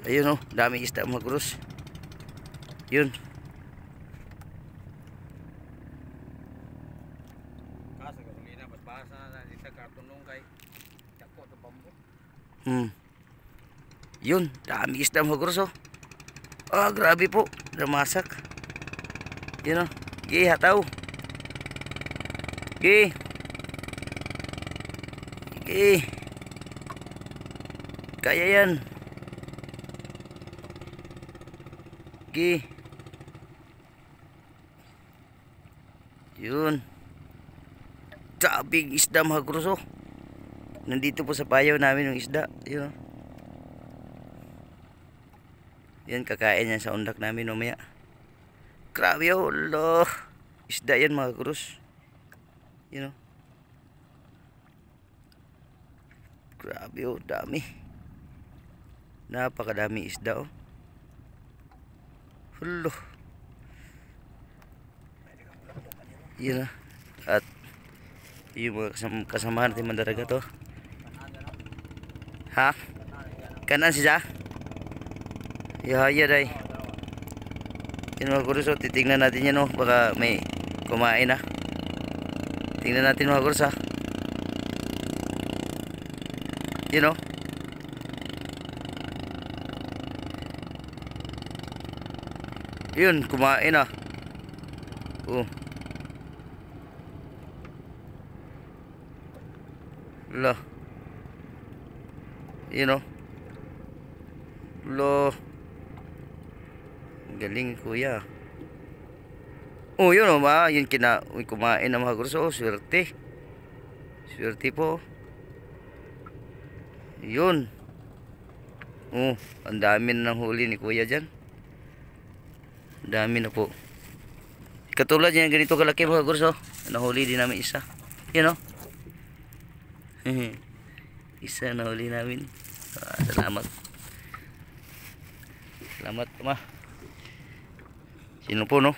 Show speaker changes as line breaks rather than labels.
Ayun oh, dami isda mga krus. Yun.
Kaso gasolina basa na dito kartonong kay dako to bambo.
Yun, dami isda mga krus oh. Ah, grabe po, namasak. Yun oh. Gi hataw. Gi. Gi. Kaya yan. Gi. Yun. Sabing isda mga krus oh. Nandito po sa payaw namin yung isda. Yun oh. Yan, kakain yan sa undak namin mamaya. Grabe oh, Allah. Isda yan mga krus. You know. Grabe oh, dami. Napakadami isda oh. Allah. Yun oh. At yung mga kasamahan natin mandaraga to. Ha? Kanan siya? Yahaya day. Yun mga kurus oh, titignan natin yan oh, baka may kumain na. Tingnan natin mga kurus ha. Yun oh. Yun, kumain na. Oh. Lah. Yun oh. Lo. Galing kuya. Oh, yun oh, yun kumain na mga kurso. Oh, swerte. Swerte po. Yun. Oh, ang dami na ng huli ni kuya dyan. Ang dami na po. Katulad yan, ganito kalaki mga kurso. Nahuli din namin isa. Yun oh. Isa nahuli namin. Salamat. Salamat ma. Sino po no?